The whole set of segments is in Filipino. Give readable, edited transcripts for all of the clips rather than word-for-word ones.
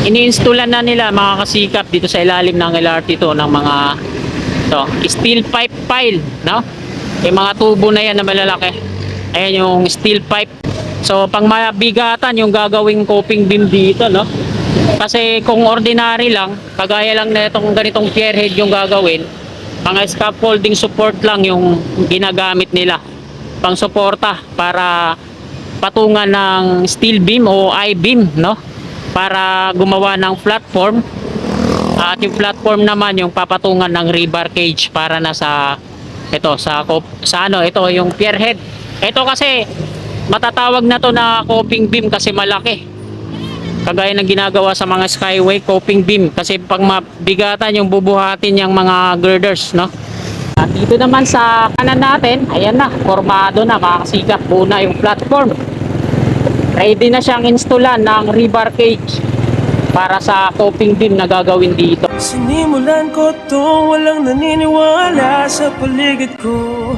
Iniinstalan na nila mga kasikap dito sa ilalim ng LRT to ng mga steel pipe pile, no? Yung mga tubo na yan na malalaki. Ayan yung steel pipe. So pang mabigatan yung gagawing coping beam dito, no? Kasi kung ordinary lang, kagaya lang na itong ganitong pierhead yung gagawin, mga scaffolding support lang yung ginagamit nila pang suporta para patungan ng steel beam o I-beam, no? Para gumawa ng platform. At yung platform naman yung papatungan ng rebar cage para na sa ito yung pierhead. Ito kasi matatawag na to na coping beam kasi malaki. Kagaya ng ginagawa sa mga skyway coping beam kasi pag mabigatan yung bubuhatin yung mga girders, no? At dito naman sa kanan natin, ayan na, formado na, makakasikap buo na yung platform. Ready na siyang installan ng rebar cage para sa coping beam na gagawin dito. Sinimulan ko to, walang naniniwala sa paligid ko.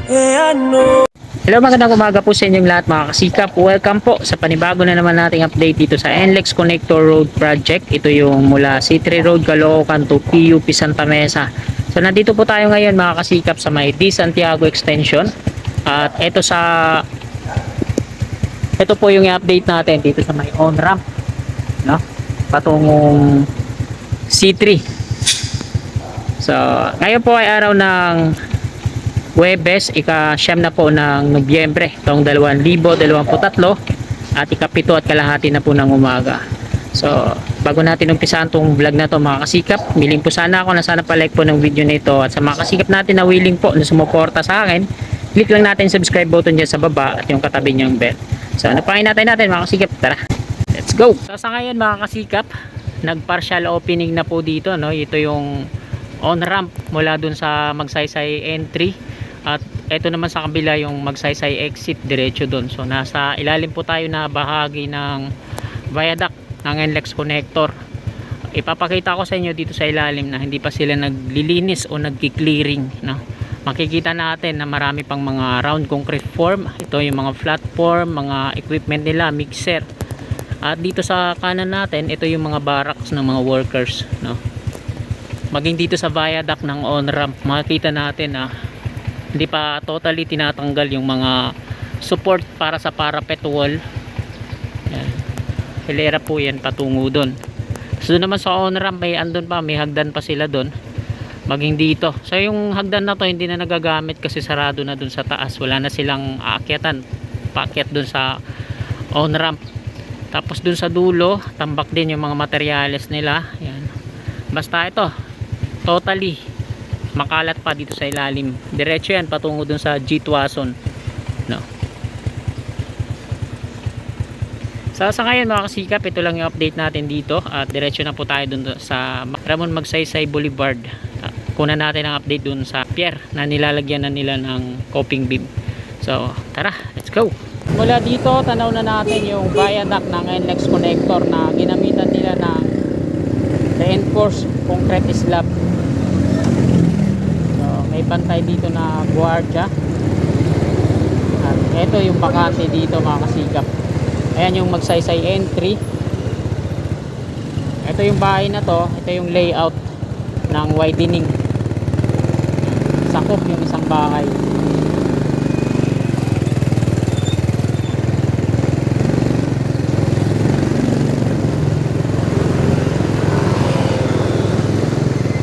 Ano? Hello, magandang umaga po sa inyong lahat mga kasikap. Welcome po sa panibago na naman nating update dito sa NLEX Connector Road Project. Ito yung mula C3 Road, Caloocan to PUP Santa Mesa. So nandito po tayo ngayon mga kasikap sa may D. Santiago Extension. At ito po yung update natin dito sa may on-ramp, no? Patungong C3. So ngayon po ay araw ng Huwebes, ika-siyam na po ng Nobyembre taong 2023 at ika-7 at kalahati na po ng umaga. So bago natin umpisahan tong vlog na to mga kasikap, willing po sana ako na sana pa-like po ng video na ito, at sa mga kasikap natin na willing po na sumuporta sa akin, click lang natin subscribe button dyan sa baba at yung katabi niyang bell. So ano pa natin mga kasikap, tara, let's go. So sa ngayon mga kasikap, nag-partial opening na po dito, no? Ito yung on-ramp mula dun sa Magsaysay entry. At ito naman sa kabila yung Magsaysay exit diretso doon. So nasa ilalim po tayo na bahagi ng viaduct ng NLEX connector. Ipapakita ko sa inyo dito sa ilalim na hindi pa sila naglilinis o nagki-clearing, no? Makikita natin na marami pang mga round concrete form. Ito yung mga flat form, mga equipment nila, mixer. At dito sa kanan natin, ito yung mga barracks ng mga workers, no? Maging dito sa viaduct ng on-ramp, makikita natin na hindi pa totally tinatanggal yung mga support para sa parapet wall. Yan. Hilera po yan patungo doon. So naman sa on-ramp may andun pa, may hagdan pa sila doon. Maging dito. So yung hagdan na to hindi na nagagamit kasi sarado na doon sa taas. Wala na silang aakyatan. Paakyat doon sa on-ramp. Tapos doon sa dulo, tambak din yung mga materyales nila. Yan. Basta ito, totally makalat pa dito sa ilalim. Diretso yan patungo dun sa G. Tuason, no? So sa ngayon mga kasikap, ito lang yung update natin dito. At diretso na po tayo dun sa Ramon Magsaysay Boulevard. Kunan natin ang update dun sa pier na nilalagyan na nila ng coping beam. So tara, let's go. Mula dito, tanaw na natin yung viaduct ng NLEX connector na ginamitan nila ng reinforced concrete slab. May bantay dito na guardia. At ito yung bakante dito mga kasikap. Ayan yung Magsaysay entry. Ito yung bahay na to. Ito yung layout ng widening. Sakop yung isang bahay.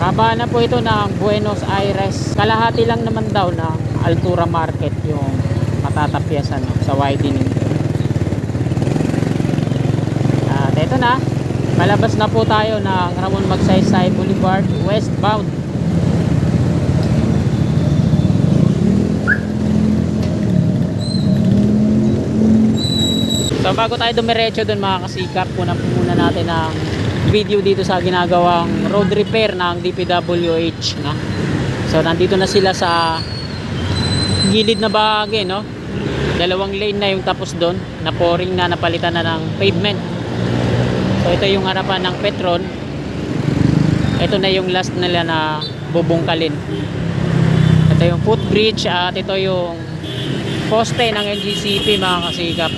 Haba na po ito ng Buenos Aires. Kalahati lang naman daw ng Altura Market yung matatapyasan, no, sa widening. At ito na, malabas na po tayo ng Ramon Magsaysay Boulevard westbound. So bago tayo dumiretso dun mga kasikap, kunan po muna natin ang video dito sa ginagawang road repair ng DPWH, no? So nandito na sila sa gilid na bahagi, no? Dalawang lane na yung tapos doon, na pouring na, napalitan na ng pavement. So ito yung harapan ng Petron. Ito na yung last nila na bubungkalin. Ito yung footbridge at ito yung poste ng NGCP mga kasikap.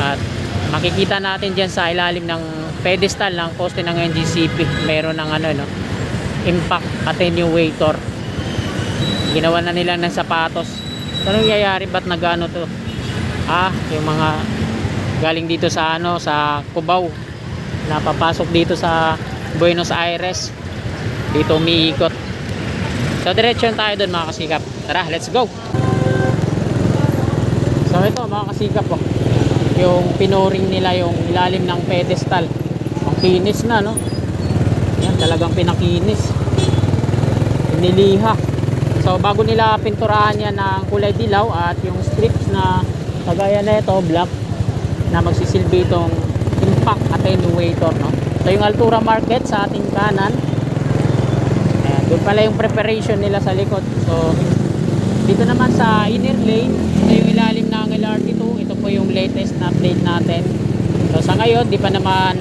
At Makikita natin dyan sa ilalim ng pedestal ng poste ng NGCP. Meron ng ano, no, impact attenuator. Ginawa na nila ng sapatos. So, anong nangyayari? Ba't nag-ano to? Yung mga galing dito sa ano, sa Cubao, napapasok dito sa Buenos Aires, dito umiikot. So diretsyon tayo doon mga kasikap. Tara, let's go. So ito mga kasikap, yung pinoring nila yung ilalim ng pedestal. Ang kinis na, no? Yan, talagang pinakinis, iniliha. So bago nila pinturahan yan ng kulay dilaw at yung strips na kagaya na ito, black, na magsisilbi itong impact attenuator, no? So yung Altura Market sa ating kanan, ayan, doon pala yung preparation nila sa likod. So dito naman sa inner lane, ito yung ilalim ng LRT2. Ito po yung latest na update natin. So sa ngayon, di pa naman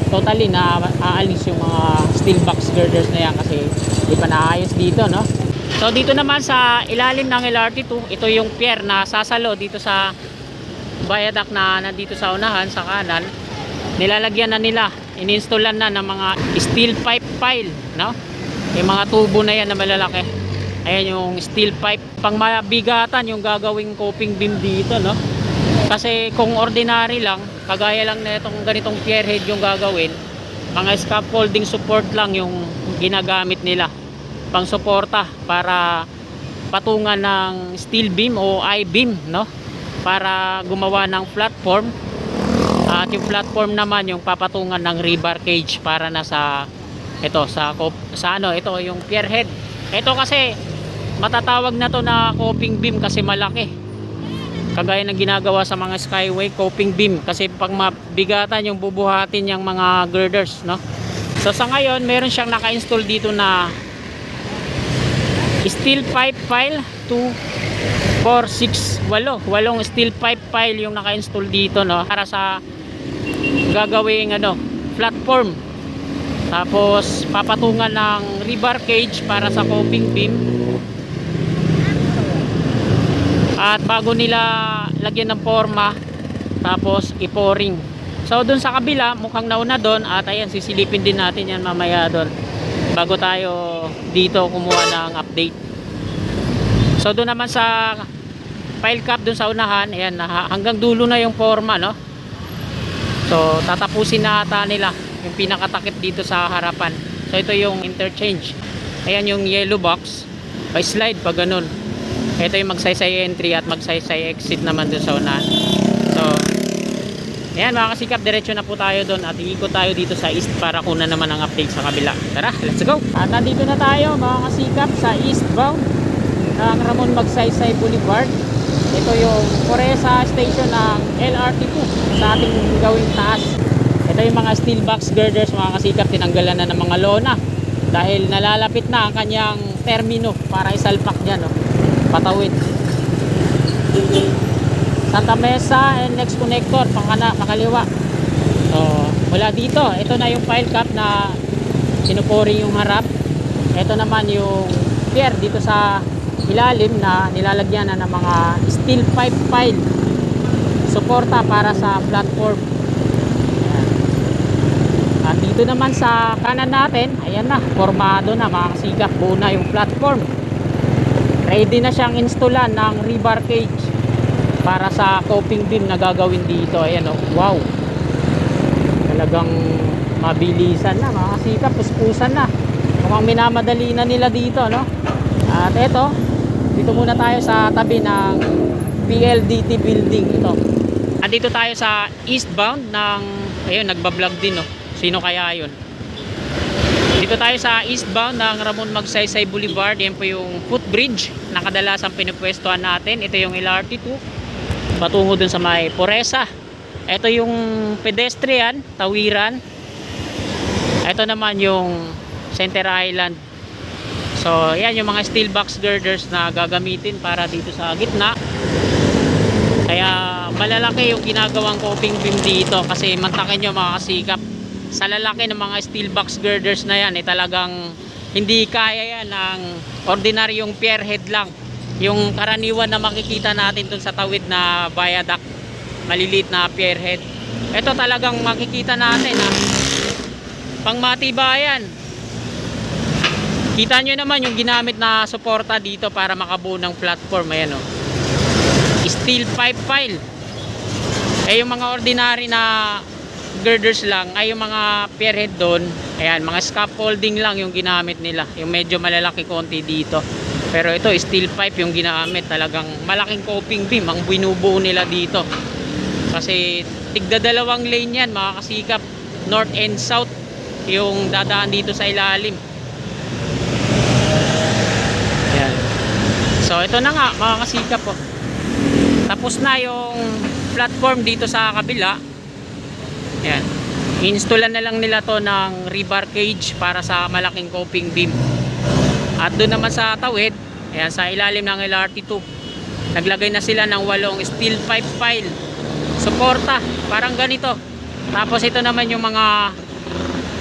totally na aalis yung mga steel box girders na yan kasi di pa naayos dito, no? So dito naman sa ilalim ng LRT2, ito yung pier na sasalo dito sa viaduct na nandito sa unahan, sa kanan. Nilalagyan na nila, ininstallan na ng mga steel pipe pile, no? Yung mga tubo na yan na malalaki. Ayan yung steel pipe. Pang mabigatan yung gagawing coping beam dito, no? Kasi kung ordinary lang, kagaya lang na itong ganitong pierhead yung gagawin, mga scaffolding support lang yung ginagamit nila pang suporta para patungan ng steel beam o I-beam, no? Para gumawa ng platform. At yung platform naman yung papatungan ng rebar cage para na sa ito sa ano, ito yung pierhead. Ito kasi matatawag na to na coping beam kasi malaki. Kagaya ng ginagawa sa mga skyway, coping beam kasi pag mabigatan yung bubuhatin yung mga girders, no? So sa ngayon, meron siyang naka-install dito na steel pipe pile 2, 4, 6, 8 steel pipe pile yung naka-install dito, no? Para sa gagawing ano, platform. Tapos papatungan ng rebar cage para sa coping beam. At bago nila lagyan ng forma, tapos i-pouring. So dun sa kabila, mukhang nauna dun. At ayan, sisilipin din natin yan mamaya dun, bago tayo dito kumuha ng update. So dun naman sa pile cap dun sa unahan, ayan, hanggang dulo na yung forma, no? So tatapusin na ata nila yung pinakatakip dito sa harapan. So ito yung interchange. Ayan yung yellow box, pa slide pa ganun. Ito yung magsaysay entry at magsaysay exit naman dun sa unahan. So ayan mga kasikap, diretso na po tayo dun at iikot tayo dito sa east para kunan naman ang update sa kabila. Tara, let's go. At nandito na tayo mga kasikap sa eastbound ng Ramon Magsaysay Boulevard. Ito yung Poresa station ng LRT2 sa ating gawing taas. Ito yung mga steel box girders mga kasikap, tinanggalan na ng mga lona dahil nalalapit na ang kanyang termino para isalpak dyan, no? Patawid Santa Mesa and next connector pakaliwa. So mula dito, ito na yung pile cap na sinuporing yung harap. Ito naman yung pier dito sa ilalim na nilalagyan na ng mga steel pipe pile suporta para sa platform. Ayan. At dito naman sa kanan natin, ayan na, formado na mga kasigap, buo na yung platform. Ready na siyang installan ng rebar cage para sa coping beam na gagawin dito. Ayan, oh, wow, talagang mabilisan na mga kasikap, puspusan na. Mukhang minamadali na nila dito, no? At eto, dito muna tayo sa tabi ng PLDT building ito. At dito tayo sa eastbound ng, ayun, nagbablog din, no? Sino kaya yun? Dito tayo sa eastbound ng Ramon Magsaysay Boulevard. Yan po yung footbridge na kadalasang pinupwestuhan natin. Ito yung LRT2 patungo dun sa may Poresa. Ito yung pedestrian, tawiran. Ito naman yung Center Island. So yan yung mga steel box girders na gagamitin para dito sa gitna. Kaya malalaki yung ginagawang coping beam dito kasi mantakin nyo mga kasikap, sa lalaki ng mga steel box girders na yan, talagang hindi kaya yan ng ordinaryong pierhead lang. Yung karaniwan na makikita natin dun sa tawid na viaduct, maliliit na pierhead. ito talagang makikita natin ha, pangmatibayan. Kita nyo naman yung ginamit na suporta dito para makabuo ng platform. Ayan o, steel pipe pile. Eh yung mga ordinary na girders lang ay yung mga pierhead doon, ayan, mga scaffolding lang yung ginamit nila, yung medyo malalaki konti dito. Pero ito steel pipe yung ginamit, talagang malaking coping beam ang binubuo nila dito. Kasi tigda dalawang lane yan mga kasikap, north and south yung dadaan dito sa ilalim. Ayan. So ito na nga mga kasikap po. Tapos na yung platform dito sa kabila. Ayan. Installan na lang nila to ng rebar cage para sa malaking coping beam. At doon naman sa tawid, ayan, sa ilalim ng LRT2, naglagay na sila ng 8 steel pipe pile suporta, parang ganito. Tapos ito naman yung mga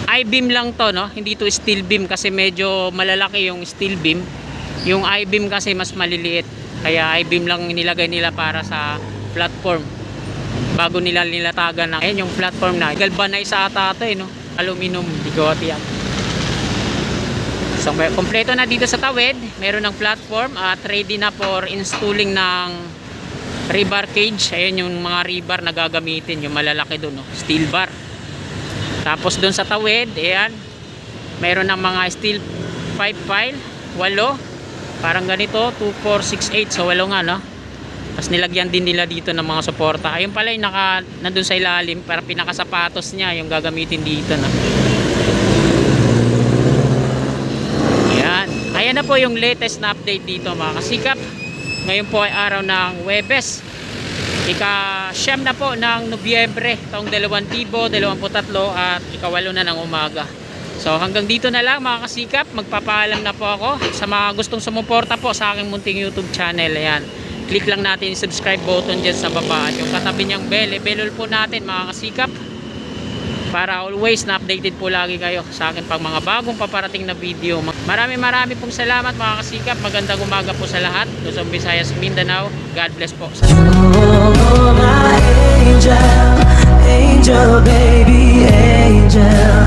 I-beam lang to, no? Hindi to steel beam kasi medyo malalaki yung steel beam. Yung I-beam kasi mas maliliit, kaya I-beam lang nilagay nila para sa platform bago nila nilatagan na. Ayan yung platform na galvanize ata ito eh, no? Aluminum, bigote yan. So kompleto na dito sa tawid, meron ng platform at ready na for installing ng rebar cage. Ayan yung mga rebar na gagamitin, yung malalaki doon, no? Steel bar. Tapos doon sa tawid, ayan, meron ng mga steel pipe pile, 8, parang ganito, 2, 4, 6, 8, so 8 nga, no? Tapos nilagyan din nila dito ng mga suporta. Ayun pala yung nandun sa ilalim, para pinakasapatos niya yung gagamitin dito, no? Ayan. Ayan na po yung latest na update dito mga kasikap. Ngayon po ay araw ng Huwebes, ika-siyam na po ng Nobyembre taong 2023 at ika-8 na ng umaga. So hanggang dito na lang mga kasikap, magpapaalam na po ako. Sa mga gustong sumuporta po sa aking munting YouTube channel, ayan, click lang natin yung subscribe button dyan sa baba at yung katabi niyang bell, i-bellol po natin mga kasikap para always na updated po lagi kayo sa akin pang mga bagong paparating na video. Marami pong salamat mga kasikap. Magandang umaga po sa lahat. Luzon, Visayas, Mindanao. God bless po. Oh, my angel, angel, baby, angel.